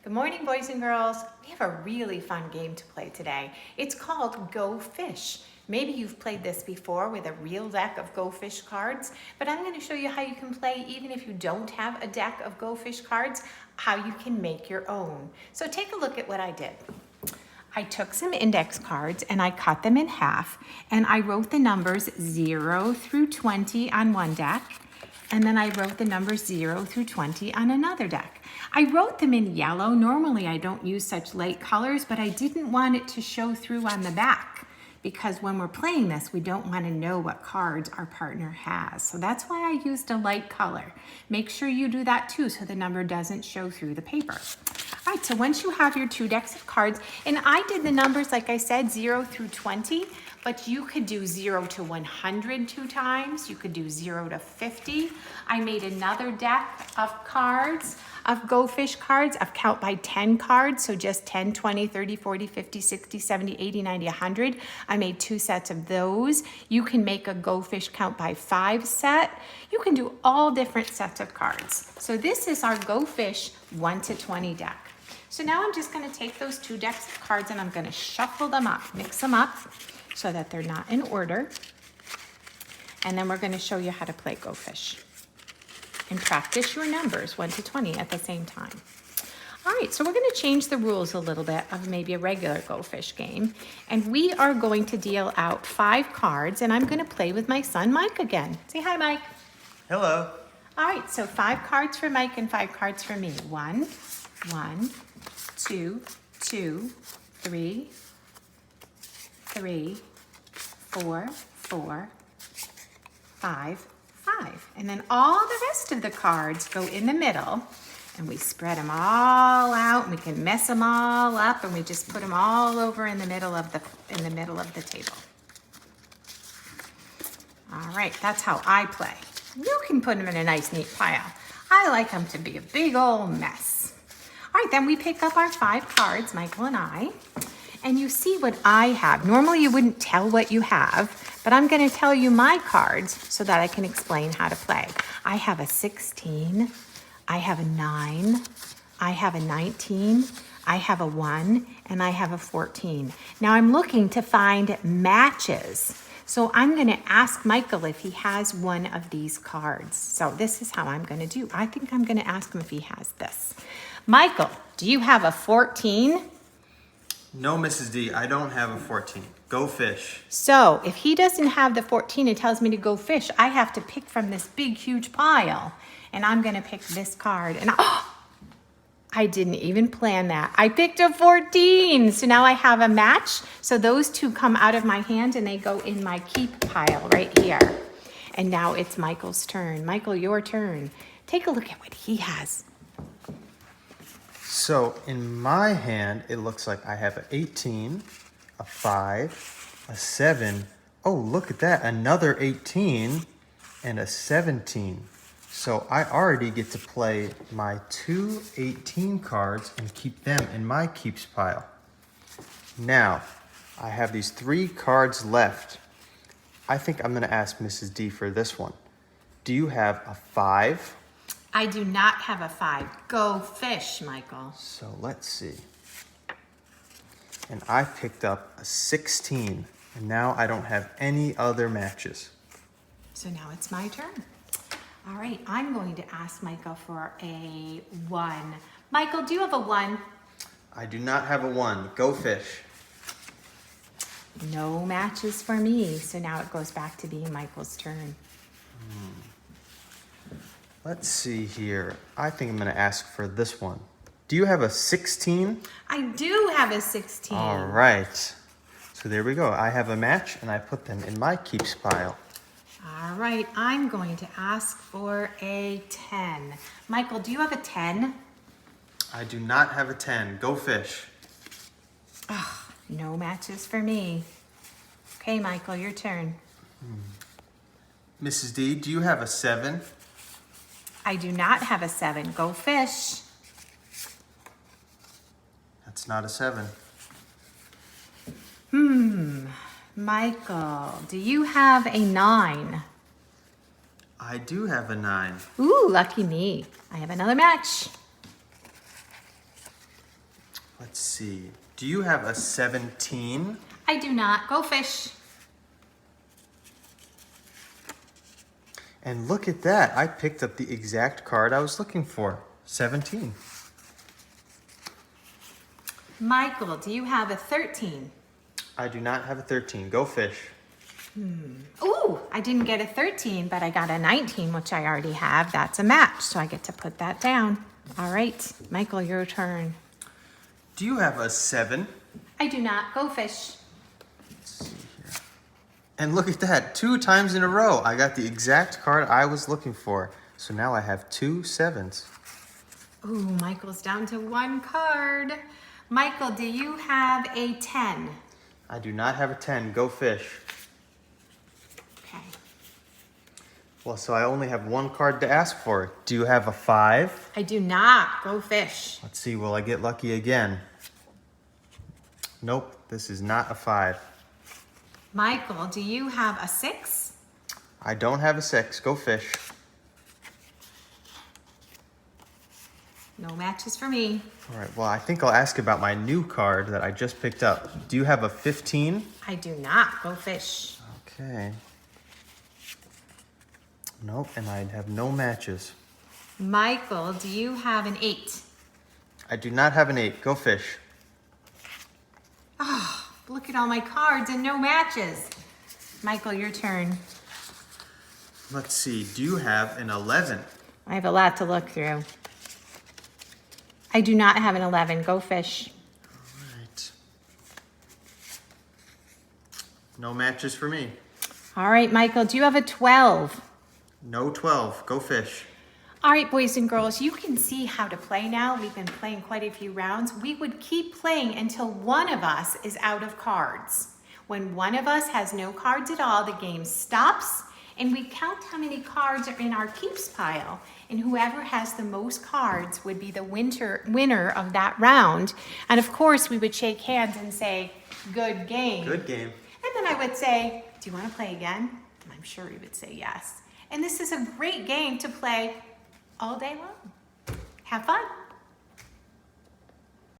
Good morning, boys and girls. We have a really fun game to play today. It's called Go Fish. Maybe you've played this before with a real deck of Go Fish cards, but I'm going to show you how you can play even if you don't have a deck of Go Fish cards, how you can make your own. So take a look at what I did. I took some index cards and I cut them in half, and I wrote the numbers 0 through 20 on one deck, and then I wrote the numbers 0 through 20 on another deck. I wrote them in yellow. Normally I don't use such light colors, but I didn't want it to show through on the back because when we're playing this, we don't want to know what cards our partner has. So that's why I used a light color. Make sure you do that too so the number doesn't show through the paper. All right, so once you have your 2 decks of cards, and I did the numbers, like I said, 0 through 20, but you could do 0 to 100 2 times. You could do 0 to 50. I made another deck of cards, of Go Fish cards, of count by 10 cards, so just 10, 20, 30, 40, 50, 60, 70, 80, 90, 100. I made 2 sets of those. You can make a Go Fish count by 5 set. You can do all different sets of cards. So this is our Go Fish 1 to 20 deck. So now I'm just going to take those 2 decks of cards and I'm going to shuffle them up, mix them up so that they're not in order. And then we're going to show you how to play Go Fish and practice your numbers 1 to 20 at the same time. All right, so we're going to change the rules a little bit of maybe a regular Go Fish game. And we are going to deal out 5 cards, and I'm going to play with my son Mike again. Say hi, Mike. Hello. All right, so 5 cards for Mike and 5 cards for me. 1, 1, 2, 2, 3, 3, 4, 4, 5, 5. And then all the rest of the cards go in the middle, and we spread them all out, and we can mess them all up, and we just put them all over in the middle of the table. All right, that's how I play. You can put them in a nice neat pile. I like them to be a big old mess. All right, then we pick up our 5 cards, Michael and I, and you see what I have. Normally you wouldn't tell what you have, but I'm going to tell you my cards so that I can explain how to play. I have a 16, I have a 9, I have a 19, I have a 1, and I have a 14. Now I'm looking to find matches. So I'm going to ask Michael if he has one of these cards. So this is how I'm going to do. I think I'm going to ask him if he has this. Michael, do you have a 14? No, Mrs. D, I don't have a 14. Go Fish. So if he doesn't have the 14 and tells me to go fish, I have to pick from this big, huge pile. And I'm going to pick this card. And I didn't even plan that. I picked a 14. So now I have a match. So those 2 come out of my hand and they go in my keep pile right here. And now it's Michael's turn. Michael, your turn. Take a look at what he has. So in my hand, it looks like I have an 18, a 5, a 7. Oh, look at that. Another 18 and a 17. So I already get to play my 2 18 cards and keep them in my keeps pile. Now, I have these 3 cards left. I think I'm going to ask Mrs. D for this one. Do you have a 5? I do not have a 5. Go fish, Michael. So let's see. And I picked up a 16. And now I don't have any other matches. So now it's my turn. All right, I'm going to ask Michael for a 1. Michael, do you have a 1? I do not have a 1. Go Fish. No matches for me. So now it goes back to being Michael's turn. Let's see here. I think I'm going to ask for this one. Do you have a 16? I do have a 16. All right. So there we go. I have a match, and I put them in my keeps pile. All right, I'm going to ask for a 10. Michael, do you have a 10? I do not have a 10. Go Fish. No matches for me. Okay, Michael, your turn. Mrs. D, do you have a 7? I do not have a 7. Go fish. That's not a 7. Michael, do you have a 9? I do have a 9. Ooh, lucky me. I have another match. Let's see. Do you have a 17? I do not. Go fish. And look at that. I picked up the exact card I was looking for. 17. Michael, do you have a 13? I do not have a 13. Go fish. Ooh, I didn't get a 13, but I got a 19, which I already have. That's a match, so I get to put that down. All right, Michael, your turn. Do you have a 7? I do not. Go fish. Let's see here. And look at that. 2 times in a row. I got the exact card I was looking for. So now I have 2 7s. Ooh, Michael's down to 1 card. Michael, do you have a 10? I do not have a 10. Go fish. Okay. Well, so I only have 1 card to ask for. Do you have a 5? I do not. Go fish. Let's see. Will I get lucky again? Nope. This is not a 5. Michael, do you have a 6? I don't have a 6. Go fish. No matches for me. All right. Well, I think I'll ask about my new card that I just picked up. Do you have a 15? I do not. Go fish. Okay. Nope. And I have no matches. Michael, do you have an 8? I do not have an 8. Go fish. Oh, look at all my cards and no matches. Michael, your turn. Let's see. Do you have an 11? I have a lot to look through. I do not have an 11. Go fish. All right. No matches for me. All right, Michael, do you have a 12? No 12. Go fish. All right, boys and girls, you can see how to play now. We've been playing quite a few rounds. We would keep playing until one of us is out of cards. When one of us has no cards at all, the game stops and we count how many cards are in our keeps pile. And whoever has the most cards would be the winner of that round. And of course, we would shake hands and say, good game. Good game. And then I would say, do you want to play again? And I'm sure he would say yes. And this is a great game to play all day long. Have fun.